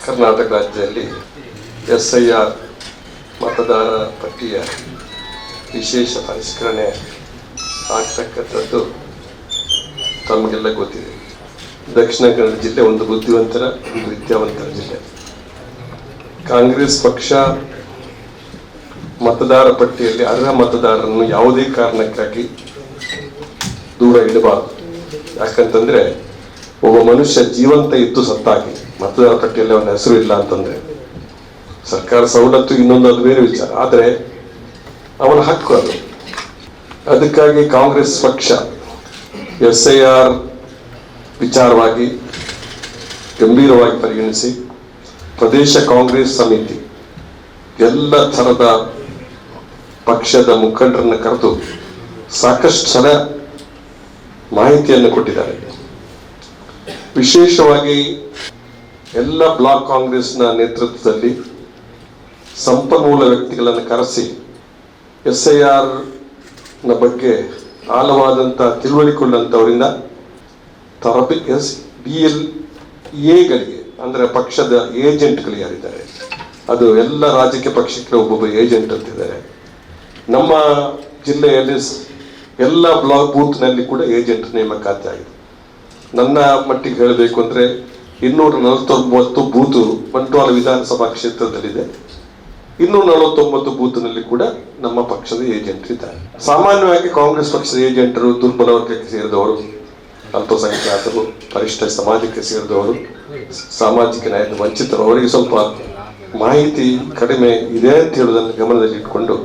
ಕರ್ನಾಟಕ ರಾಜ್ಯದಲ್ಲಿ SIR ಮತದಾರ ಪಟ್ಟಿಯ ವಿಶೇಷ ಪರಿಷ್ಕರಣೆ ಆಗ್ತಕ್ಕಂಥದ್ದು ತಮಗೆಲ್ಲ ಗೊತ್ತಿದೆ. ದಕ್ಷಿಣ ಕನ್ನಡ ಜಿಲ್ಲೆ ಒಂದು ಬುದ್ಧಿವಂತರ, ಒಂದು ವಿದ್ಯಾವಂತರ ಜಿಲ್ಲೆ. ಕಾಂಗ್ರೆಸ್ ಪಕ್ಷ ಮತದಾರ ಪಟ್ಟಿಯಲ್ಲಿ ಅರ್ಹ ಮತದಾರರನ್ನು ಯಾವುದೇ ಕಾರಣಕ್ಕಾಗಿ ದೂರ ಇಡಬಾರದು. ಯಾಕಂತಂದ್ರೆ ಒಬ್ಬ ಮನುಷ್ಯ ಜೀವಂತ ಇದ್ದು ಸತ್ತಾಗಿ ಮತದಾರ ಪಟ್ಟಿಯಲ್ಲಿ ಅವನ ಹೆಸರು ಇಲ್ಲ ಅಂತಂದ್ರೆ ಸರ್ಕಾರ ಸವಲತ್ತು ಇನ್ನೊಂದು ಅದು ಬೇರೆ ವಿಚಾರ, ಆದರೆ ಅವನ ಹಕ್ಕು ಅದು. ಅದಕ್ಕಾಗಿ ಕಾಂಗ್ರೆಸ್ ಪಕ್ಷ SIR ವಿಚಾರವಾಗಿ ಗಂಭೀರವಾಗಿ ಪರಿಗಣಿಸಿ ಪ್ರದೇಶ ಕಾಂಗ್ರೆಸ್ ಸಮಿತಿ ಎಲ್ಲ ಥರದ ಪಕ್ಷದ ಮುಖಂಡರನ್ನ ಕರೆದು ಸಾಕಷ್ಟು ಸಲ ಮಾಹಿತಿಯನ್ನು ಕೊಟ್ಟಿದ್ದಾರೆ. ವಿಶೇಷವಾಗಿ ಎಲ್ಲ ಬ್ಲಾಕ್ ಕಾಂಗ್ರೆಸ್ನ ನೇತೃತ್ವದಲ್ಲಿ ಸಂಪನ್ಮೂಲ ವ್ಯಕ್ತಿಗಳನ್ನು ಕರೆಸಿ SIR ನ ಬಗ್ಗೆ ಆಳವಾದಂಥ ತಿಳುವಳಿಕೊಳ್ಳುವಂಥವರಿಂದ BLA-ಗಳಿಗೆ ಅಂದರೆ ಪಕ್ಷದ ಏಜೆಂಟ್ಗಳು ಯಾರಿದ್ದಾರೆ, ಅದು ಎಲ್ಲ ರಾಜಕೀಯ ಪಕ್ಷಕ್ಕೆ ಒಬ್ಬೊಬ್ಬ ಏಜೆಂಟ್ ಅಂತಿದ್ದಾರೆ. ನಮ್ಮ ಜಿಲ್ಲೆಯಲ್ಲಿ ಎಲ್ಲ ಬ್ಲಾಕ್ ಬೂತ್ನಲ್ಲಿ ಕೂಡ ಏಜೆಂಟ್ ನೇಮಕಾತಿ ಆಗಿದೆ. ನನ್ನ ಮಟ್ಟಿಗೆ ಹೇಳಬೇಕು ಅಂದರೆ 249 ಬೂತು ಬಂಟ್ವಾಳ ವಿಧಾನಸಭಾ ಕ್ಷೇತ್ರದಲ್ಲಿದೆ. 249 ಬೂತ್ನಲ್ಲಿ ಕೂಡ ನಮ್ಮ ಪಕ್ಷದ ಏಜೆಂಟ್ ಇದ್ದಾರೆ. ಸಾಮಾನ್ಯವಾಗಿ ಕಾಂಗ್ರೆಸ್ ಪಕ್ಷದ ಏಜೆಂಟರು ದುರ್ಬಲ ವರ್ಗಕ್ಕೆ ಸೇರಿದವರು, ಅಲ್ಪಸಂಖ್ಯಾತರು, ಪರಿಷ್ಠ ಸಮಾಜಕ್ಕೆ ಸೇರಿದವರು, ಸಾಮಾಜಿಕ ನ್ಯಾಯದ ವಂಚಿತರು, ಅವರಿಗೆ ಸ್ವಲ್ಪ ಮಾಹಿತಿ ಕಡಿಮೆ ಇದೆ ಅಂತ ಹೇಳುವುದನ್ನು ಗಮನದಲ್ಲಿ ಇಟ್ಕೊಂಡು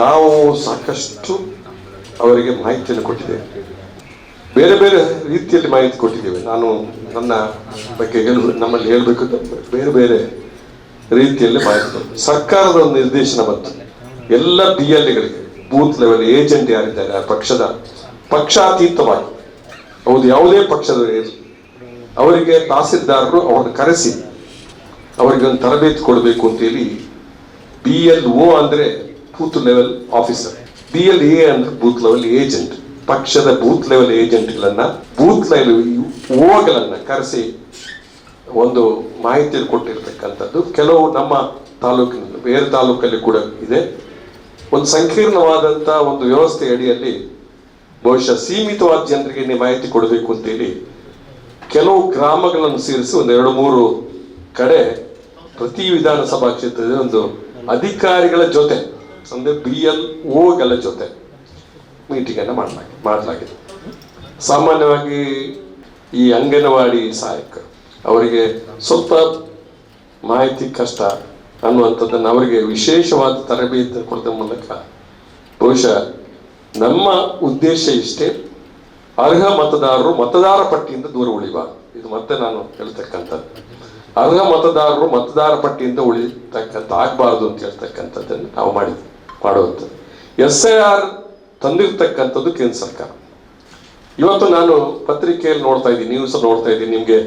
ನಾವು ಸಾಕಷ್ಟು ಅವರಿಗೆ ಮಾಹಿತಿಯನ್ನು ಕೊಟ್ಟಿದ್ದೇವೆ. ಬೇರೆ ಬೇರೆ ರೀತಿಯಲ್ಲಿ ಮಾಹಿತಿ ಕೊಟ್ಟಿದ್ದೇವೆ. ನಾನು ನನ್ನ ಬಗ್ಗೆ ನಮ್ಮಲ್ಲಿ ಹೇಳಬೇಕು ಬೇರೆ ಬೇರೆ ರೀತಿಯಲ್ಲಿ ಮಾಹಿತಿ. ಸರ್ಕಾರದ ಒಂದು ನಿರ್ದೇಶನ ಬಂತು ಎಲ್ಲ BLA-ಗಳಿಗೆ ಬೂತ್ ಲೆವೆಲ್ ಏಜೆಂಟ್ ಯಾರಿದ್ದಾರೆ ಆ ಪಕ್ಷದ ಪಕ್ಷಾತೀತವಾಗಿ, ಹೌದು ಯಾವುದೇ ಪಕ್ಷದವರು ಇರಲಿ, ಅವರಿಗೆ ತಹಸೀಲ್ದಾರರು ಅವ್ರನ್ನ ಕರೆಸಿ ಅವರಿಗೆ ಒಂದು ತರಬೇತಿ ಕೊಡಬೇಕು ಅಂತೇಳಿ BLO ಅಂದ್ರೆ ಬೂತ್ ಲೆವೆಲ್ ಆಫೀಸರ್, BLA ಅಂದ್ರೆ ಬೂತ್ ಲೆವೆಲ್ ಏಜೆಂಟ್, ಪಕ್ಷದ ಬೂತ್ ಲೆವೆಲ್ ಏಜೆಂಟ್ಗಳನ್ನ ಬೂತ್ ಲೆವೆಲ್ ಓಗಳನ್ನ ಕರೆಸಿ ಒಂದು ಮಾಹಿತಿಯನ್ನು ಕೊಟ್ಟಿರ್ತಕ್ಕಂಥದ್ದು. ಕೆಲವು ನಮ್ಮ ತಾಲೂಕಿನಲ್ಲಿ, ಬೇರೆ ತಾಲೂಕಲ್ಲಿ ಕೂಡ ಇದೆ. ಒಂದು ಸಂಕೀರ್ಣವಾದಂಥ ಒಂದು ವ್ಯವಸ್ಥೆ ಅಡಿಯಲ್ಲಿ ಬಹುಶಃ ಸೀಮಿತವಾದ ಜನರಿಗೆ ಮಾಹಿತಿ ಕೊಡಬೇಕು ಅಂತೇಳಿ ಕೆಲವು ಗ್ರಾಮಗಳನ್ನು ಸೇರಿಸಿ ಒಂದು 2-3 ಕಡೆ ಪ್ರತಿ ವಿಧಾನಸಭಾ ಕ್ಷೇತ್ರದ ಒಂದು ಅಧಿಕಾರಿಗಳ ಜೊತೆ ಅಂದ್ರೆ BLO-ಗಳ ಜೊತೆ ಮೀಟಿಂಗ್ ಅನ್ನು ಮಾಡಲಾಗಿದೆ. ಸಾಮಾನ್ಯವಾಗಿ ಈ ಅಂಗನವಾಡಿ ಸಹಾಯಕರು ಅವರಿಗೆ ಸ್ವಲ್ಪ ಮಾಹಿತಿ ಕಷ್ಟ ಅನ್ನುವಂಥದ್ದನ್ನು ಅವರಿಗೆ ವಿಶೇಷವಾದ ತರಬೇತಿ ಕೊಡುವ ಮೂಲಕ ಬಹುಶಃ ನಮ್ಮ ಉದ್ದೇಶ ಇಷ್ಟೇ, ಅರ್ಹ ಮತದಾರರು ಮತದಾರ ಪಟ್ಟಿಯಿಂದ ದೂರ ಉಳಿಬಾರದು. ಇದು ಮತ್ತೆ ನಾನು ಹೇಳ್ತಕ್ಕಂಥದ್ದು, ಅರ್ಹ ಮತದಾರರು ಮತದಾರ ಪಟ್ಟಿಯಿಂದ ಉಳಿತಕ್ಕಂಥ ಆಗ್ಬಾರ್ದು ಅಂತ ಹೇಳ್ತಕ್ಕಂಥದ್ದನ್ನು ನಾವು ಮಾಡುವಂಥದ್ದು. SIR ತಂದಿರ್ತಕ್ಕಂಥದ್ದು ಕೇಂದ್ರ ಸರ್ಕಾರ. ಇವತ್ತು ನಾನು ಪತ್ರಿಕೆಯಲ್ಲಿ ನೋಡ್ತಾ ಇದ್ದೀನಿ, ನ್ಯೂಸ್ ನೋಡ್ತಾ ಇದ್ದೀನಿ, ನಿಮ್ಗೆ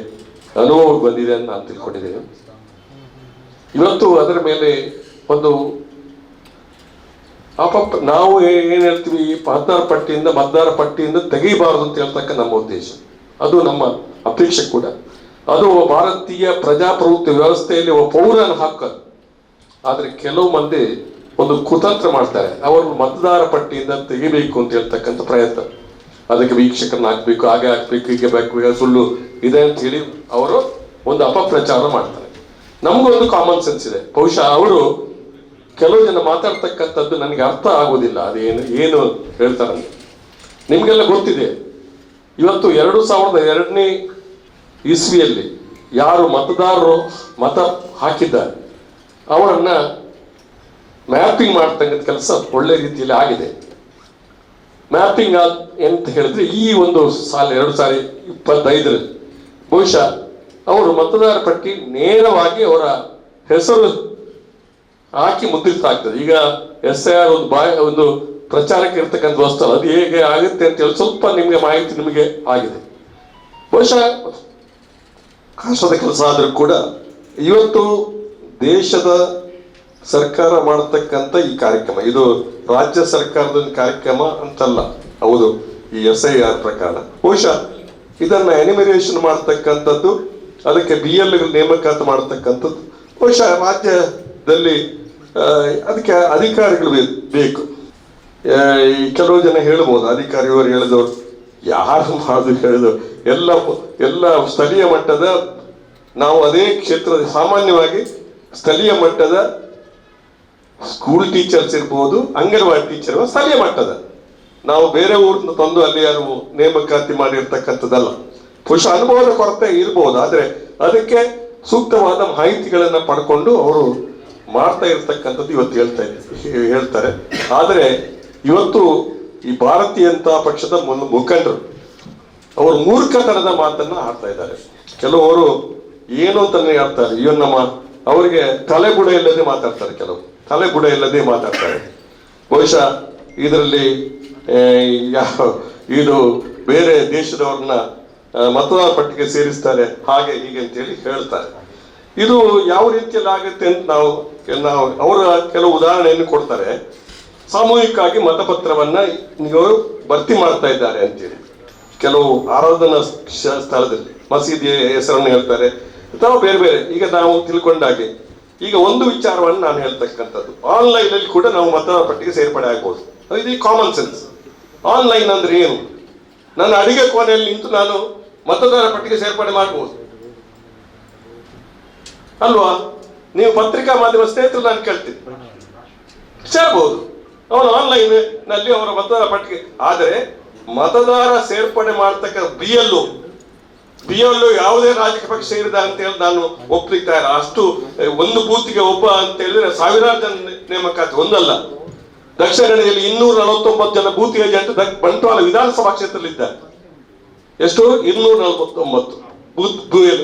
ಅನುಭವ ಬಂದಿದೆ ಅಂತ ನಾನು ತಿಳ್ಕೊಂಡಿದ್ದೇನೆ. ಇವತ್ತು ಅದರ ಮೇಲೆ ಒಂದು ನಾವು ಏನ್ ಹೇಳ್ತೀವಿ, ಮತದಾರ ಪಟ್ಟಿಯಿಂದ ತೆಗಿಬಾರದು ಅಂತ ಹೇಳ್ತಕ್ಕ ನಮ್ಮ ಉದ್ದೇಶ, ಅದು ನಮ್ಮ ಅಪೇಕ್ಷೆ ಕೂಡ. ಅದು ಭಾರತೀಯ ಪ್ರಜಾಪ್ರಭುತ್ವ ವ್ಯವಸ್ಥೆಯಲ್ಲಿ ಒಬ್ಬ ಪೌರನ ಹಕ್ಕು. ಆದ್ರೆ ಕೆಲವು ಮಂದಿ ಒಂದು ಕುತಂತ್ರ ಮಾಡ್ತಾರೆ, ಅವರು ಮತದಾರ ಪಟ್ಟಿಯಿಂದ ತೆಗಿಬೇಕು ಅಂತ ಹೇಳ್ತಕ್ಕಂಥ ಪ್ರಯತ್ನ, ಅದಕ್ಕೆ ವೀಕ್ಷಕರನ್ನ ಹಾಕ್ಬೇಕು, ಹಾಗೆ ಹಾಕ್ಬೇಕು, ಹೀಗೆ ಬೇಕು, ಸುಳ್ಳು ಇದೆ ಅಂತ ಹೇಳಿ ಅವರು ಒಂದು ಅಪಪ್ರಚಾರ ಮಾಡ್ತಾರೆ. ನಮಗೊಂದು ಕಾಮನ್ ಸೆನ್ಸ್ ಇದೆ. ಬಹುಶಃ ಅವರು ಕೆಲವು ಜನ ಮಾತಾಡ್ತಕ್ಕಂಥದ್ದು ನನಗೆ ಅರ್ಥ ಆಗೋದಿಲ್ಲ, ಏನು ಹೇಳ್ತಾರಂತೆ. ನಿಮ್ಗೆಲ್ಲ ಗೊತ್ತಿದೆ, ಇವತ್ತು 2002ನೇ ಇಸ್ವಿಯಲ್ಲಿ ಯಾರು ಮತದಾರರು ಮತ ಹಾಕಿದ್ದಾರೆ ಅವರನ್ನ ಮ್ಯಾಪಿಂಗ್ ಮಾಡ್ತಕ್ಕಂಥ ಕೆಲಸ ಒಳ್ಳೆ ರೀತಿಯಲ್ಲಿ ಆಗಿದೆ. ಮ್ಯಾಪಿಂಗ್ ಎಂತ ಹೇಳಿದ್ರೆ ಈ ಒಂದು ಸಾಲ 2025 ಬಹುಶಃ ಅವರು ಮತದಾರ ಪಟ್ಟಿ ನೇರವಾಗಿ ಅವರ ಹೆಸರು ಹಾಕಿ ಮುದ್ರಿತ ಆಗ್ತದೆ. ಈಗ SIR ಒಂದು ಪ್ರಚಾರಕ್ಕೆ ಇರ್ತಕ್ಕಂಥ ವಸ್ತು, ಅದು ಹೇಗೆ ಆಗುತ್ತೆ ಅಂತ ಹೇಳಿ ಸ್ವಲ್ಪ ನಿಮಗೆ ಮಾಹಿತಿ ನಿಮಗೆ ಆಗಿದೆ. ಬಹುಶಃ ಕಷ್ಟದ ಕೆಲಸ ಆದರೂ ಕೂಡ ಇವತ್ತು ದೇಶದ ಸರ್ಕಾರ ಮಾಡತಕ್ಕಂಥ ಈ ಕಾರ್ಯಕ್ರಮ, ಇದು ರಾಜ್ಯ ಸರ್ಕಾರದ ಕಾರ್ಯಕ್ರಮ ಅಂತಲ್ಲ, ಹೌದು ಈ SIR ಪ್ರಕಾರ ಬಹುಶಃ ಇದನ್ನ ಎನಿಮಿನೇಷನ್ ಮಾಡ್ತಕ್ಕಂಥದ್ದು ಅದಕ್ಕೆ BL ನೇಮಕಾತಿ ಮಾಡತಕ್ಕಂಥದ್ದು ಬಹುಶಃ ರಾಜ್ಯದಲ್ಲಿ ಅದಕ್ಕೆ ಅಧಿಕಾರಿಗಳು ಬೇಕು. ಕೆಲವು ಜನ ಹೇಳ್ಬೋದು ಅಧಿಕಾರಿಯವರು ಹೇಳಿದವರು ಯಾರು ಮಾಡೋದು ಹೇಳಿದವರು ಎಲ್ಲ ಸ್ಥಳೀಯ ಮಟ್ಟದ ನಾವು ಅದೇ ಕ್ಷೇತ್ರದ ಸಾಮಾನ್ಯವಾಗಿ ಸ್ಥಳೀಯ ಮಟ್ಟದ ಸ್ಕೂಲ್ ಟೀಚರ್ಸ್ ಇರ್ಬೋದು, ಅಂಗನವಾಡಿ ಟೀಚರ್ ಸ್ಥಳೀಯ ಮಟ್ಟದ, ನಾವು ಬೇರೆ ಊರಿನ ತಂದು ಅಲ್ಲಿ ಯಾರು ನೇಮಕಾತಿ ಮಾಡಿರ್ತಕ್ಕಂಥದ್ದಲ್ಲ. ಬಹುಶಃ ಅನುಭವದ ಕೊರತೆ ಇರ್ಬೋದು, ಆದ್ರೆ ಅದಕ್ಕೆ ಸೂಕ್ತವಾದ ಮಾಹಿತಿಗಳನ್ನ ಪಡ್ಕೊಂಡು ಅವರು ಮಾಡ್ತಾ ಇರ್ತಕ್ಕಂಥದ್ದು ಇವತ್ತು ಹೇಳ್ತಾರೆ. ಆದರೆ ಇವತ್ತು ಈ ಭಾರತೀಯ ಜನತಾ ಪಕ್ಷದ ಮುಖಂಡರು ಅವರು ಮೂರ್ಖತನದ ಮಾತನ್ನ ಆಡ್ತಾ ಇದ್ದಾರೆ. ಕೆಲವರು ಏನು ಅಂತಾನೆ ಆಡ್ತಾರೆ, ಇವನ್ ಅವರಿಗೆ ತಲೆಬುಡ ಇಲ್ಲದೆ ಮಾತಾಡ್ತಾರೆ, ಕೆಲವು ತಲೆಬುಡ ಇಲ್ಲದೆ ಮಾತಾಡ್ತಾರೆ. ಬಹುಶಃ ಇದರಲ್ಲಿ ಇದು ಬೇರೆ ದೇಶದವ್ರನ್ನ ಮತದಾರ ಪಟ್ಟಿಗೆ ಸೇರಿಸ್ತಾರೆ ಹಾಗೆ ಹೀಗೆ ಅಂತೇಳಿ ಹೇಳ್ತಾರೆ. ಇದು ಯಾವ ರೀತಿಯಲ್ಲಿ ಆಗುತ್ತೆ ಅಂತ ನಾವು ಅವರ ಕೆಲವು ಉದಾಹರಣೆಯನ್ನು ಕೊಡ್ತಾರೆ. ಸಾಮೂಹಿಕವಾಗಿ ಮತಪತ್ರವನ್ನ ನೀವು ಭರ್ತಿ ಮಾಡ್ತಾ ಇದ್ದಾರೆ ಅಂತೇಳಿ ಕೆಲವು ಆರಾಧನಾ ಸ್ಥಳದಲ್ಲಿ ಮಸೀದಿಯ ಹೆಸರನ್ನು ಹೇಳ್ತಾರೆ ಅಥವಾ ಬೇರೆ ಬೇರೆ. ಈಗ ನಾವು ತಿಳ್ಕೊಂಡಾಗೆ ಈಗ ಒಂದು ವಿಚಾರವನ್ನು ನಾನು ಹೇಳ್ತಕ್ಕಂಥದ್ದು, ಆನ್ಲೈನ್ ಅಲ್ಲಿ ಕೂಡ ನಾವು ಮತದಾರ ಪಟ್ಟಿಗೆ ಸೇರ್ಪಡೆ ಆಗ್ಬೋದು. ಇದು ಕಾಮನ್ ಸೆನ್ಸ್. ಆನ್ಲೈನ್ ಅಂದ್ರೆ ಏನು? ನನ್ನ ಅಡಿಗೆ ಕೋಣೆಯಲ್ಲಿ ನಿಂತು ನಾನು ಮತದಾರ ಪಟ್ಟಿಗೆ ಸೇರ್ಪಡೆ ಮಾಡಬಹುದು ಅಲ್ವಾ? ನೀವು ಪತ್ರಿಕಾ ಮಾಧ್ಯಮ ಸ್ನೇಹಿತರು ನಾನು ಕೇಳ್ತೀನಿ, ಸೇರಬಹುದು ಅವನು ಆನ್ಲೈನ್ ನಲ್ಲಿ ಅವರ ಮತದಾರ ಪಟ್ಟಿಗೆ. ಆದರೆ ಮತದಾರ ಸೇರ್ಪಡೆ ಮಾಡ್ತಕ್ಕ BL ಯಾವುದೇ ರಾಜಕೀಯ ಪಕ್ಷ ಸೇರಿದ ಅಂತ ಹೇಳಿ ನಾನು ಒಪ್ಲಿಕ್ತಾ ಇಲ್ಲ. ಅಷ್ಟು ಒಂದು ಬೂತ್ಗೆ ಒಬ್ಬ ಅಂತ ಹೇಳಿದ್ರೆ ಸಾವಿರಾರು ಜನ ನೇಮಕಾತಿ, ಒಂದಲ್ಲ. ದಕ್ಷಿಣ ಕನ್ನಡದಲ್ಲಿ 249 ಜನ ಬೂತ್ ಏಜೆಂಟ್ ಬಂಟ್ವಾಳ ವಿಧಾನಸಭಾ ಕ್ಷೇತ್ರದಲ್ಲಿ ಇದ್ದಾರೆ. ಎಷ್ಟು? 249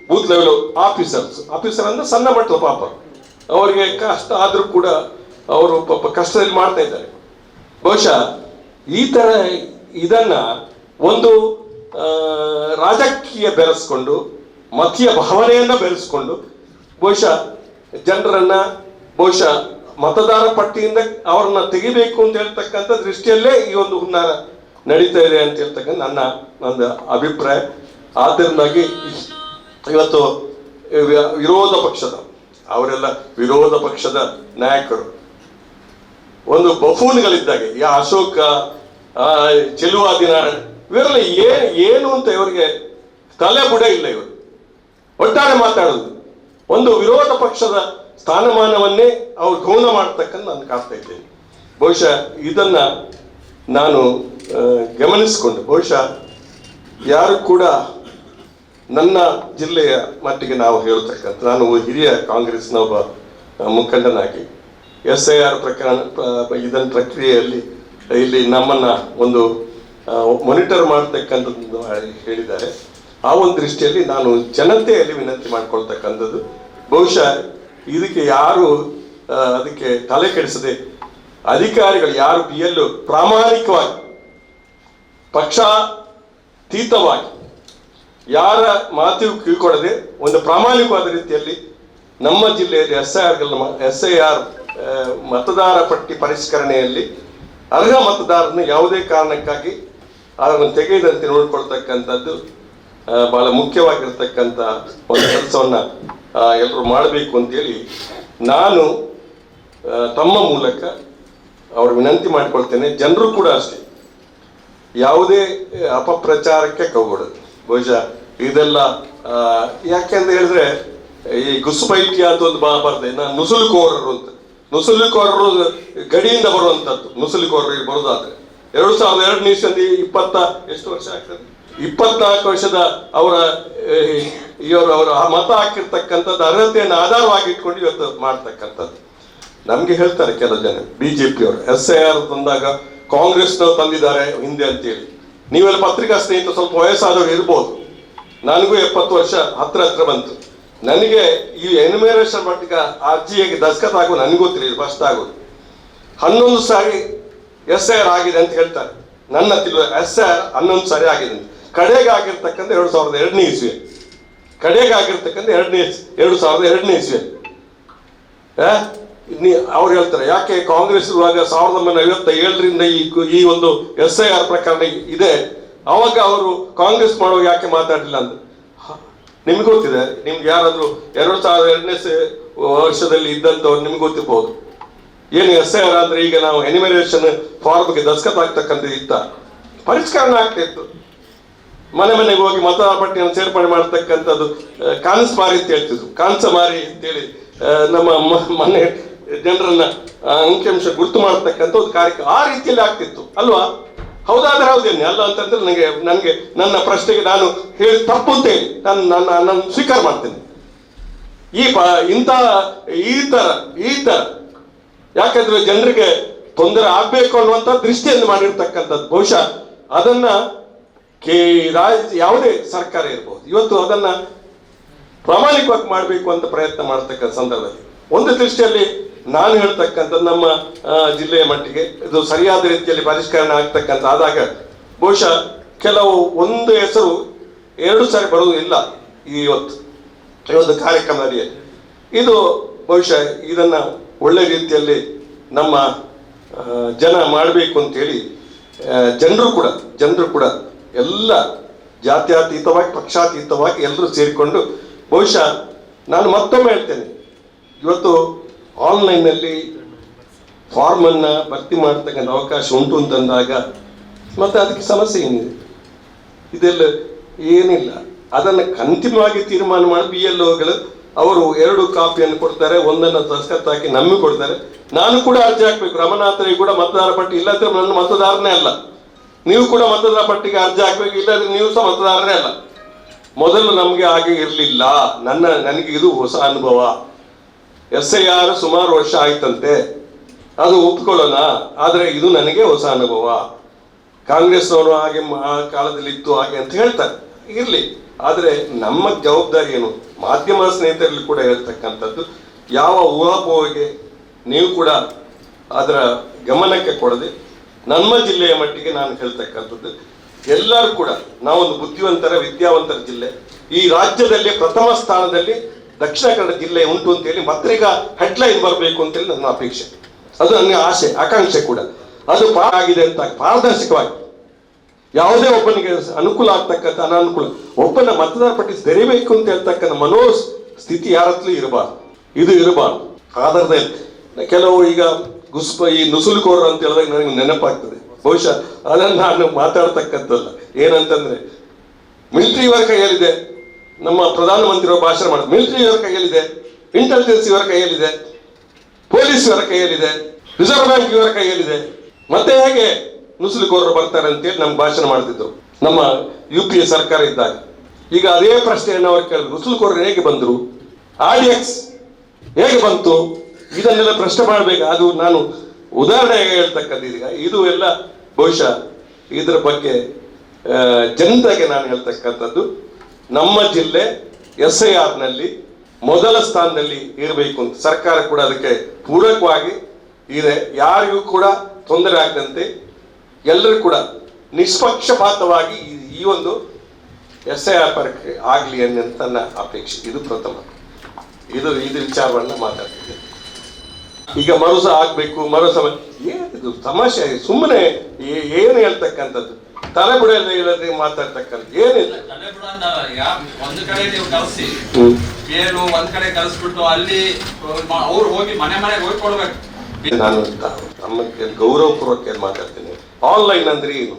ಬೂತ್ ಲೆವೆಲ್ ಆಫೀಸರ್ ಅಂದ್ರೆ ಸಣ್ಣ ಮಟ್ಟದ ಪಾಪ, ಅವರಿಗೆ ಕಷ್ಟ ಆದ್ರೂ ಕೂಡ ಅವರು ಪಾಪ ಕಷ್ಟದಲ್ಲಿ ಮಾಡ್ತಾ ಇದ್ದಾರೆ. ಬಹುಶಃ ಈ ತರ ಇದನ್ನ ಒಂದು ರಾಜಕೀಯ ಬೆರೆಸ್ಕೊಂಡು ಮತೀಯ ಭಾವನೆಯನ್ನ ಬೆರೆಸ್ಕೊಂಡು ಬಹುಶಃ ಜನರನ್ನ ಮತದಾರ ಪಟ್ಟಿಯಿಂದ ಅವರನ್ನ ತೆಗಿಬೇಕು ಅಂತ ಹೇಳ್ತಕ್ಕಂಥ ದೃಷ್ಟಿಯಲ್ಲೇ ಈ ಒಂದು ಹುನ್ನಾರ ನಡೀತಾ ಇದೆ ಅಂತ ಹೇಳ್ತಕ್ಕಂಥ ನನ್ನ ಒಂದು ಅಭಿಪ್ರಾಯ. ಆದ್ದರಿಂದಾಗಿ ಇವತ್ತು ಅವರೆಲ್ಲ ವಿರೋಧ ಪಕ್ಷದ ನಾಯಕರು ಒಂದು ಬಫೂನ್ಗಳಿದ್ದಾಗೆ, ಅಶೋಕ, ಚೆಲುವಾದಿನಾರಾಯಣ, ಇವರೆಲ್ಲ ಏನು ಅಂತ ಇವರಿಗೆ ತಲೆ ಬುಡ ಇಲ್ಲ. ಇವರು ಒಟ್ಟಾರೆ ಮಾತಾಡೋದು ಒಂದು ವಿರೋಧ ಪಕ್ಷದ ಸ್ಥಾನಮಾನವನ್ನೇ ಅವ್ರು ಗೌಣ ಮಾಡ್ತಕ್ಕಂಥ ನಾನು ಕಾಡ್ತಾ ಇದ್ದೇನೆ. ಬಹುಶಃ ಇದನ್ನ ನಾನು ಗಮನಿಸಿಕೊಂಡು ಬಹುಶಃ ಯಾರು ಕೂಡ ನನ್ನ ಜಿಲ್ಲೆಯ ಮಟ್ಟಿಗೆ ನಾವು ಹೇಳ್ತಕ್ಕಂಥ, ನಾನು ಹಿರಿಯ ಕಾಂಗ್ರೆಸ್ನ ಒಬ್ಬ ಮುಖಂಡನಾಗಿ SIR ಪ್ರಕರಣ ಇದನ್ನ ಪ್ರಕ್ರಿಯೆಯಲ್ಲಿ ಇಲ್ಲಿ ನಮ್ಮನ್ನ ಒಂದು ಮಾನಿಟರ್ ಮಾಡ್ತಕ್ಕಂಥದ್ದು ಹೇಳಿದ್ದಾರೆ. ಆ ಒಂದು ದೃಷ್ಟಿಯಲ್ಲಿ ನಾನು ಜನತೆಯಲ್ಲಿ ವಿನಂತಿ ಮಾಡ್ಕೊಳ್ತಕ್ಕಂಥದ್ದು, ಬಹುಶಃ ಇದಕ್ಕೆ ಯಾರು ಅದಕ್ಕೆ ತಲೆ ಕೆಡಿಸದೆ ಅಧಿಕಾರಿಗಳು ಯಾರು BL ಪ್ರಾಮಾಣಿಕವಾಗಿ ಪಕ್ಷಾತೀತವಾಗಿ ಯಾರ ಮಾತಿಗೂ ಕಿವಿಕೊಡದೆ ಒಂದು ಪ್ರಾಮಾಣಿಕವಾದ ರೀತಿಯಲ್ಲಿ ನಮ್ಮ ಜಿಲ್ಲೆಯಲ್ಲಿ SIR ಮತದಾರ ಪಟ್ಟಿ ಪರಿಷ್ಕರಣೆಯಲ್ಲಿ ಅರ್ಹ ಮತದಾರರನ್ನು ಯಾವುದೇ ಕಾರಣಕ್ಕಾಗಿ ಅದನ್ನು ತೆಗೆಯದಂತೆ ನೋಡ್ಕೊಳ್ತಕ್ಕಂಥದ್ದು ಬಹಳ ಮುಖ್ಯವಾಗಿರ್ತಕ್ಕಂಥ ಒಂದು ಕೆಲಸವನ್ನ ಎಲ್ಲರೂ ಮಾಡಬೇಕು ಅಂತೇಳಿ ನಾನು ತಮ್ಮ ಮೂಲಕ ಅವ್ರ ವಿನಂತಿ ಮಾಡಿಕೊಳ್ತೇನೆ. ಜನರು ಕೂಡ ಅಷ್ಟೇ ಯಾವುದೇ ಅಪಪ್ರಚಾರಕ್ಕೆ ಕೈಗೊಳ್ಳೋದು. ಬಹುಶಃ ಇದೆಲ್ಲ ಯಾಕೆಂತ ಹೇಳಿದ್ರೆ ಈ ಗುಸುಬೈಟ್ಯ ಅಂತ ಒಂದು ಬರ್ತದೆ, ನುಸುಳುಕೋರರು ಅಂತ. ನುಸುಳುಕೋರರು ಗಡಿಯಿಂದ ಬರುವಂತದ್ದು. ನುಸುಳುಕೋರರು ಬರೋದಾದ್ರೆ 2002 ಇಸ್ವಿಯಲ್ಲಿ ಎಷ್ಟು ವರ್ಷ ಆಗ್ತದೆ, 24 ವರ್ಷದ ಅವರ ಮತ ಹಾಕಿರ್ತಕ್ಕಂಥದ್ದು ಅರ್ಹತೆಯನ್ನು ಆಧಾರವಾಗಿ ಇಟ್ಕೊಂಡು ಇವತ್ತು ಮಾಡ್ತಕ್ಕಂಥದ್ದು. ನಮ್ಗೆ ಹೇಳ್ತಾರೆ ಕೆಲವು ಜನ BJP ಅವರು SIR ತಂದಾಗ ಕಾಂಗ್ರೆಸ್ನವ್ರು ತಂದಿದ್ದಾರೆ ಹಿಂದೆ ಅಂತೇಳಿ. ನೀವೆಲ್ಲ ಪತ್ರಿಕಾ ಸ್ನೇಹಿತರು ಸ್ವಲ್ಪ ವಯಸ್ಸಾದವರು ಇರ್ಬೋದು, ನನಗೂ 70 ವರ್ಷ ಹತ್ರ ಬಂತು. ನನಗೆ ಈ ಎನ್ಯುಮರೇಷನ್ ಪಟ್ಟಿಗೆ ಅರ್ಜಿಯಾಗಿ ದಸ್ಕತ್ ಆಗೋದು ನನಗೆ ಗೊತ್ತಿಲ್ಲ, ಫಸ್ಟ್ ಆಗೋದು 11 ಸಾರಿ SIR ಆಗಿದೆ ಅಂತ ಹೇಳ್ತಾರೆ. ನನ್ನ SIR 11 ಸಾರಿ ಆಗಿದೆ ಅಂತ. ಕಡೆಗೆ ಆಗಿರ್ತಕ್ಕಂಥ 2002 ಇಸ್ವಿ, ಕಡೆಗೆ ಆಗಿರ್ತಕ್ಕಂಥ 2002 ಇಸ್ವಿ. ಅವ್ರು ಹೇಳ್ತಾರೆ ಯಾಕೆ ಕಾಂಗ್ರೆಸ್ ಇರುವಾಗ 1957ರಿಂದ ಈ ಒಂದು SIR ಪ್ರಕರಣ ಇದೆ, ಅವಾಗ ಅವರು ಕಾಂಗ್ರೆಸ್ ಮಾಡುವಾಗ ಯಾಕೆ ಮಾತಾಡಲಿಲ್ಲ ಅಂತ. ನಿಮ್ಗೆ ಗೊತ್ತಿದೆ, ನಿಮ್ಗೆ ಯಾರಾದ್ರೂ 2002ನೇ ವರ್ಷದಲ್ಲಿ ಇದ್ದಂಥವ್ರು ನಿಮ್ಗೆ ಗೊತ್ತಿರ್ಬೋದು. ಏನು SIR ಅಂದ್ರೆ ಈಗ ನಾವು ಎನಿಮರೇಷನ್ ಫಾರ್ಮ್ಗೆ ದಸ್ಕತ್ ಆಗ್ತಕ್ಕಂಥ ಇತ್ತ ಪರಿಷ್ಕರಣೆ ಆಗ್ತಿತ್ತು. ಮನೆ ಮನೆಗೆ ಹೋಗಿ ಮತದಾರ ಪಟ್ಟಿಯನ್ನು ಸೇರ್ಪಡೆ ಮಾಡ್ತಕ್ಕಂಥದ್ದು ಕಾನ್ಸ್ಮಾರಿ ಅಂತ ಹೇಳ್ತಿದ್ರು, ಕಾನ್ಸಮಾರಿ ಅಂತೇಳಿ ನಮ್ಮ ಮನೆ ಜನರನ್ನ ಅಂಕಿಅಂಶ ಗುರುತು ಮಾಡ್ತಕ್ಕಂಥ ಒಂದು ಕಾರ್ಯಕ್ರಮ ಆ ರೀತಿಯಲ್ಲಿ ಆಗ್ತಿತ್ತು ಅಲ್ವಾ? ಹೌದಾದ್ರೆ ಹೌದೇನೆ, ಅಲ್ಲ ಅಂತಂದ್ರೆ ನನಗೆ ನನ್ನ ಪ್ರಶ್ನೆಗೆ ನಾನು ಹೇಳಿ ತಪ್ಪು ಅಂತ ಹೇಳಿ ನಾನು ಸ್ವೀಕಾರ ಮಾಡ್ತೇನೆ. ಈ ತರ ಯಾಕಂದ್ರೆ ಜನರಿಗೆ ತೊಂದರೆ ಆಗ್ಬೇಕು ಅನ್ನುವಂಥ ದೃಷ್ಟಿಯನ್ನು ಮಾಡಿರ್ತಕ್ಕಂಥದ್ದು. ಬಹುಶಃ ಅದನ್ನ ಯಾವುದೇ ಸರ್ಕಾರ ಇರ್ಬೋದು ಇವತ್ತು ಅದನ್ನ ಪ್ರಾಮಾಣಿಕವಾಗಿ ಮಾಡಬೇಕು ಅಂತ ಪ್ರಯತ್ನ ಮಾಡತಕ್ಕಂಥ ಸಂದರ್ಭದಲ್ಲಿ ಒಂದು ದೃಷ್ಟಿಯಲ್ಲಿ ನಾನು ಹೇಳ್ತಕ್ಕಂಥದ್ದು ನಮ್ಮ ಜಿಲ್ಲೆಯ ಮಟ್ಟಿಗೆ ಇದು ಸರಿಯಾದ ರೀತಿಯಲ್ಲಿ ಪರಿಷ್ಕರಣೆ ಆಗ್ತಕ್ಕಂಥ ಆದಾಗ ಬಹುಶಃ ಕೆಲವು ಒಂದು ಹೆಸರು 2 ಸಾರಿ ಬರುವುದಿಲ್ಲ ಈ ಒಂದು ಕಾರ್ಯಕ್ರಮದಲ್ಲಿ. ಇದು ಬಹುಶಃ ಇದನ್ನ ಒಳ್ಳೆ ರೀತಿಯಲ್ಲಿ ನಮ್ಮ ಜನ ಮಾಡಬೇಕು ಅಂತೇಳಿ ಜನರು ಕೂಡ ಎಲ್ಲ ಜಾತ್ಯತೀತವಾಗಿ ಪಕ್ಷಾತೀತವಾಗಿ ಎಲ್ಲರೂ ಸೇರಿಕೊಂಡು ಬಹುಶಃ ನಾನು ಮತ್ತೊಮ್ಮೆ ಹೇಳ್ತೇನೆ, ಇವತ್ತು ಆನ್ಲೈನ್ನಲ್ಲಿ ಫಾರ್ಮನ್ನು ಭರ್ತಿ ಮಾಡ್ತಕ್ಕಂಥ ಅವಕಾಶ ಉಂಟು ಅಂತಂದಾಗ ಮತ್ತೆ ಅದಕ್ಕೆ ಸಮಸ್ಯೆ ಏನಿದೆ? ಇದೆಲ್ಲ ಏನಿಲ್ಲ. ಅದನ್ನು ಅಂತಿಮವಾಗಿ ತೀರ್ಮಾನ ಮಾಡಿ BLOಗಳು ಅವರು 2 ಕಾಪಿಯನ್ನು ಕೊಡ್ತಾರೆ, ಒಂದನ್ನು ದಸ್ಕತ್ ಹಾಕಿ ನಮಗೆ ಕೊಡ್ತಾರೆ. ನಾನು ಕೂಡ ಅರ್ಜಿ ಹಾಕ್ಬೇಕು, ರಮನಾಥರಿಗೆ ಕೂಡ ಮತದಾರ ಪಟ್ಟಿ ಇಲ್ಲದ್ರೆ ನನ್ನ ಮತದಾರನೇ ಅಲ್ಲ. ನೀವು ಕೂಡ ಮತದಾರ ಪಟ್ಟಿಗೆ ಅರ್ಜಿ ಹಾಕ್ಬೇಕು, ಇಲ್ಲದ್ರೆ ನೀವು ಸಹ ಮತದಾರನೇ ಅಲ್ಲ. ಮೊದಲು ನಮಗೆ ಹಾಗೆ ಇರಲಿಲ್ಲ. ನನಗೆ ಇದು ಹೊಸ ಅನುಭವ. SIR ಸುಮಾರು ವರ್ಷ ಆಯ್ತಂತೆ, ಅದು ಒಪ್ಕೊಳ್ಳೋಣ, ಆದ್ರೆ ಇದು ನನಗೆ ಹೊಸ ಅನುಭವ. ಕಾಂಗ್ರೆಸ್ನವರು ಹಾಗೆ ಆ ಕಾಲದಲ್ಲಿ ಇತ್ತು ಹಾಗೆ ಅಂತ ಹೇಳ್ತಾರೆ, ಇರ್ಲಿ. ಆದ್ರೆ ನಮ್ಮ ಜವಾಬ್ದಾರಿ ಏನು? ಮಾಧ್ಯಮ ಸ್ನೇಹಿತರಲ್ಲಿ ಕೂಡ ಹೇಳ್ತಕ್ಕಂಥದ್ದು, ಯಾವ ಊಹಾಪೋಹೆಗೆ ನೀವು ಕೂಡ ಅದರ ಗಮನಕ್ಕೆ ಕೊಡದೆ ನಮ್ಮ ಜಿಲ್ಲೆಯ ಮಟ್ಟಿಗೆ ನಾನು ಹೇಳ್ತಕ್ಕಂಥದ್ದು, ಎಲ್ಲರೂ ಕೂಡ ನಾವೊಂದು ಬುದ್ಧಿವಂತರ ವಿದ್ಯಾವಂತರ ಜಿಲ್ಲೆ, ಈ ರಾಜ್ಯದಲ್ಲಿ ಪ್ರಥಮ ಸ್ಥಾನದಲ್ಲಿ ದಕ್ಷಿಣ ಕನ್ನಡ ಜಿಲ್ಲೆ ಉಂಟು ಅಂತೇಳಿ ಮತ್ತೀಗ ಹೆಡ್ಲೈನ್ ಬರಬೇಕು ಅಂತೇಳಿ ನನ್ನ ಅಪೇಕ್ಷೆ, ಅದು ನನ್ನ ಆಸೆ ಆಕಾಂಕ್ಷೆ ಕೂಡ. ಅದು ಆಗಿದೆ ಅಂತ ಪಾರದರ್ಶಕವಾಗಿ ಯಾವುದೇ ಒಬ್ಬನಿಗೆ ಅನುಕೂಲ ಆಗ್ತಕ್ಕಂಥ ಅನಾನುಕೂಲ, ಒಬ್ಬನ ಮತದಾರ ಪಟ್ಟಿ ತೆರಿಬೇಕು ಅಂತ ಹೇಳ್ತಕ್ಕಂಥ ಮನೋಸ್ಥಿತಿ ಯಾರತ್ಲೂ ಇರಬಾರ್ದು, ಇದು ಇರಬಾರ್ದು. ಆಧಾರದಲ್ಲಿ ಕೆಲವು ಈಗ ಈ ನುಸುಳುಕೋರರು ಅಂತ ಹೇಳಿದಾಗ ನನಗೆ ನೆನಪಾಗ್ತದೆ. ಬಹುಶಃ ಅದನ್ನು ನಾನು ಮಾತಾಡ್ತಕ್ಕಂಥಲ್ಲ. ಏನಂತಂದ್ರೆ ಮಿಲಿಟರಿ ಇವರ ಕೈಯಲ್ಲಿದೆ, ನಮ್ಮ ಪ್ರಧಾನಮಂತ್ರಿಯವರು ಭಾಷಣ ಮಾಡೋದು, ಮಿಲಿಟರಿ ಇವರ ಕೈಯಲ್ಲಿದೆ, ಇಂಟೆಲಿಜೆನ್ಸ್ ಇವರ ಕೈಯಲ್ಲಿದೆ, ಪೊಲೀಸ್ ಇವರ ಕೈಯಲ್ಲಿದೆ, ರಿಸರ್ವ್ ಬ್ಯಾಂಕ್ ಇವರ ಕೈಯಲ್ಲಿದೆ. ಮತ್ತೆ ಹೇಗೆ ನುಸುಳುಕೋರರು ಬರ್ತಾರೆ ಅಂತೇಳಿ ನಮ್ಗೆ ಭಾಷಣ ಮಾಡ್ತಿದ್ರು ನಮ್ಮ UPA ಸರ್ಕಾರ ಇದ್ದಾಗ. ಈಗ ಅದೇ ಪ್ರಶ್ನೆಯನ್ನು ಅವ್ರು ಕೇಳಿದ್ರು, ನುಸುಳುಕೋರರು ಹೇಗೆ ಬಂದ್ರು, RDX ಹೇಗೆ ಬಂತು, ಇದನ್ನೆಲ್ಲ ಪ್ರಶ್ನೆ ಮಾಡಬೇಕು. ಅದು ನಾನು ಉದಾಹರಣೆಗೆ ಹೇಳ್ತಕ್ಕಂಥ ಈಗ ಇದು ಎಲ್ಲ ಬಹುಶಃ ಇದರ ಬಗ್ಗೆ ಜನತೆಗೆ ನಾನು ಹೇಳ್ತಕ್ಕಂಥದ್ದು, ನಮ್ಮ ಜಿಲ್ಲೆ SIR ನಲ್ಲಿ ಮೊದಲ ಸ್ಥಾನದಲ್ಲಿ ಇರಬೇಕು ಅಂತ ಸರ್ಕಾರ ಕೂಡ ಅದಕ್ಕೆ ಪೂರಕವಾಗಿ ಇದೆ. ಯಾರಿಗೂ ಕೂಡ ತೊಂದರೆ ಆಗದಂತೆ ಎಲ್ಲರೂ ಕೂಡ ನಿಷ್ಪಕ್ಷಪಾತವಾಗಿ ಈ ಒಂದು SIR ಪರೀಕ್ಷೆ ಆಗಲಿ ಅನ್ನೋಂಥ ನನ್ನ ಅಪೇಕ್ಷೆ. ಇದು ಪ್ರಥಮ, ಇದು ವಿಚಾರವನ್ನ ಮಾತಾಡ್ತಿದ್ದೆ. ಈಗ ಮರುಸ ಆಗ್ಬೇಕು, ಏನಿದು ತಮಾಷೆ, ಸುಮ್ಮನೆ ಏನು ಹೇಳ್ತಕ್ಕಂಥದ್ದು, ತಲೆಬುಡ ಇಲ್ಲದೆ ಮಾತಾಡ್ತಕ್ಕಂಥ ಏನಿಲ್ಲ. ಒಂದು ಕಡೆ ನೀವು ಕಳಿಸಿ ಏನು ಒಂದ್ ಕಡೆ ಕಳಿಸ್ಬಿಟ್ಟು ಅಲ್ಲಿ ಅವ್ರು ಹೋಗಿ ಮನೆಗೆ ಹೋಗಿ ಕೊಡ್ಬೇಕು. ನಾನು ನಮ್ಮ ಗೌರವಪೂರ್ವಕ ಏನ್ ಮಾತಾಡ್ತೀನಿ, ಆನ್ಲೈನ್ ಅಂದ್ರೆ ಏನು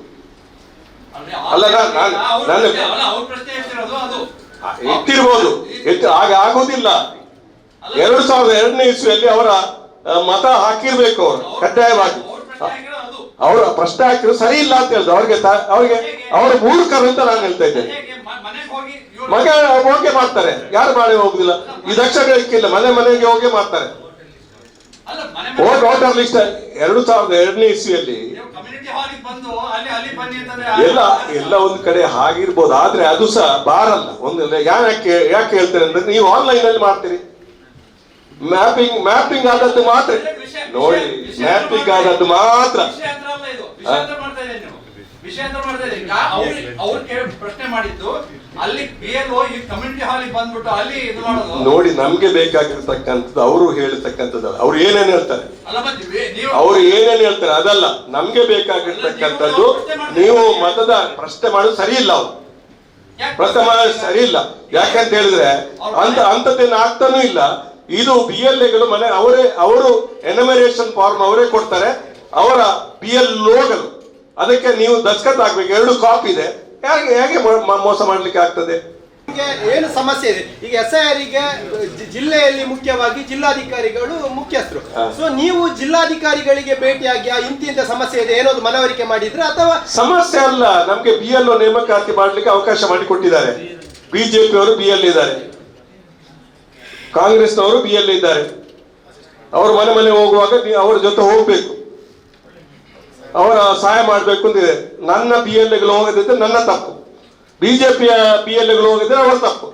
ಅಲ್ಲ, ನಾನು ಎತ್ತಿರ್ಬೋದು, ಆಗ ಆಗೋದಿಲ್ಲ. 2002ನೇ ಇಸ್ವಿಯಲ್ಲಿ ಅವರ ಮತ ಹಾಕಿರ್ಬೇಕು, ಅವರು ಕಡ್ಡಾಯವಾಗಿ ಅವರ ಪ್ರಶ್ನೆ ಹಾಕಿದ್ರು ಸರಿ ಇಲ್ಲ ಅಂತ ಹೇಳಿದ್ರು. ಅವ್ರಿಗೆ ಅವರ ಮೂರ್ಖರು ಅಂತ ನಾನು ಹೇಳ್ತಾ ಇದ್ದೇನೆ. ಮಗ ಹೋಗಿ ಮಾಡ್ತಾರೆ, ಯಾರು ಮಾಡಿ ಹೋಗುದಿಲ್ಲ. ಈ ದಕ್ಷಿಣ ಮನೆಗೆ ಹೋಗಿ ಮಾಡ್ತಾರೆ. ವೋಟರ್ ಲಿಸ್ಟ್ 2002ನೇ ಇಸ್ವಿಯಲ್ಲಿ ಎಲ್ಲ ಒಂದ್ ಕಡೆ ಆಗಿರ್ಬೋದು, ಆದ್ರೆ ಅದು ಸಹ ಬಾರಲ್ಲ. ಒಂದು ಯಾಕೆ ಹೇಳ್ತೇನೆ ಅಂದ್ರೆ, ನೀವು ಆನ್ಲೈನ್ ಅಲ್ಲಿ ಮಾಡ್ತೀರಿ, ಮ್ಯಾಪಿಂಗ್ ಆದದ್ದು ಮಾತ್ರ ನೋಡಿ, ಮ್ಯಾಪಿಂಗ್ ಆದದ್ದು ಮಾತ್ರ ಪ್ರಶ್ನೆ ಮಾಡಿದ್ದು ಅಲ್ಲಿ ಕಮ್ಯುನಿಟಿ ಹಾಲಿಗೆ ಬಂದ್ಬಿಟ್ಟು ಅಲ್ಲಿ ಇದು ಮಾಡೋದು ನೋಡಿ. ನಮ್ಗೆ ಬೇಕಾಗಿರ್ತಕ್ಕಂಥದ್ದು ಅವರು ಹೇಳ್ತಕ್ಕಂಥದ್ದು, ಅವ್ರು ಏನೇನು ಹೇಳ್ತಾರೆ, ಅವ್ರು ಏನೇನು ಹೇಳ್ತಾರೆ ಅದಲ್ಲ ನಮ್ಗೆ ಬೇಕಾಗಿರ್ತಕ್ಕಂಥದ್ದು. ನೀವು ಮತದ ಪ್ರಶ್ನೆ ಮಾಡೋದು ಸರಿ ಇಲ್ಲ. ಅವ್ರು ಪ್ರಥಮ ಸರಿ ಇಲ್ಲ. ಯಾಕಂತ ಹೇಳಿದ್ರೆ ಅಂತದ್ದೇನು ಆಗ್ತಾನೂ ಇಲ್ಲ. ಇದು BLAಗಳು ಮನೆ ಅವರು ಎನಮರೇಷನ್ ಫಾರ್ಮ್ ಅವರೇ ಕೊಡ್ತಾರೆ, ಅವರ BLOಗಳು ಅದಕ್ಕೆ ನೀವು ದಸ್ಕತ್ ಆಗ್ಬೇಕು. 2 ಕಾಪಿ ಇದೆ, ಹೇಗೆ ಮೋಸ ಮಾಡ್ಲಿಕ್ಕೆ ಆಗ್ತದೆ? ಏನು ಸಮಸ್ಯೆ ಇದೆ ಈಗ SIR ಗೆ ಜಿಲ್ಲೆಯಲ್ಲಿ ಮುಖ್ಯವಾಗಿ ಜಿಲ್ಲಾಧಿಕಾರಿಗಳು ಮುಖ್ಯಸ್ಥರು. ಸೊ ನೀವು ಜಿಲ್ಲಾಧಿಕಾರಿಗಳಿಗೆ ಭೇಟಿಯಾಗಿ ಇಂತಿಂತ ಸಮಸ್ಯೆ ಇದೆ ಏನೋ ಮನವರಿಕೆ ಮಾಡಿದ್ರೆ ಅಥವಾ? ಸಮಸ್ಯೆ ಅಲ್ಲ, ನಮ್ಗೆ BLO ನೇಮಕಾತಿ ಮಾಡ್ಲಿಕ್ಕೆ ಅವಕಾಶ ಮಾಡಿಕೊಟ್ಟಿದ್ದಾರೆ. BJP ಅವರು BL ಇದ್ದಾರೆ, ಕಾಂಗ್ರೆಸ್ನವರು BL ಇದ್ದಾರೆ. ಅವರು ಮನೆ ಹೋಗುವಾಗ ಅವರ ಜೊತೆ ಹೋಗ್ಬೇಕು, ಅವರ ಸಹಾಯ ಮಾಡ್ಬೇಕು ಅಂತಿದೆ. ನನ್ನ BLAಗಳು ಹೋಗದಿದ್ರೆ ನನ್ನ ತಪ್ಪು, BJPಯ BLAಗಳು ಹೋಗಿದ್ರೆ ಅವರ ತಪ್ಪು.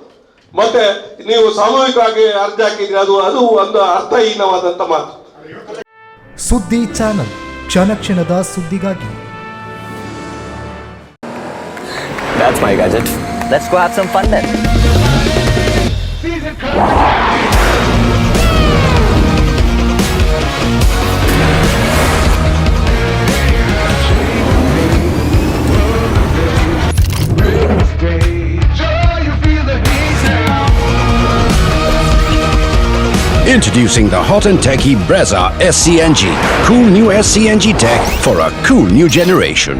ಮತ್ತೆ ನೀವು ಸಾಮೂಹಿಕವಾಗಿ ಅರ್ಜಿ ಹಾಕಿದ್ರೆ ಅದು ಒಂದು ಅರ್ಥಹೀನವಾದಂತ ಮಾತು. ಸುದ್ದಿ ಚಾನಲ್, ಕ್ಷಣ ಕ್ಷಣದ ಸುದ್ದಿಗಾಗಿ. That's my gadget. Let's go have some fun then. Introducing the hot and techy Brezza SCNG. Cool new SCNG tech for a cool new generation.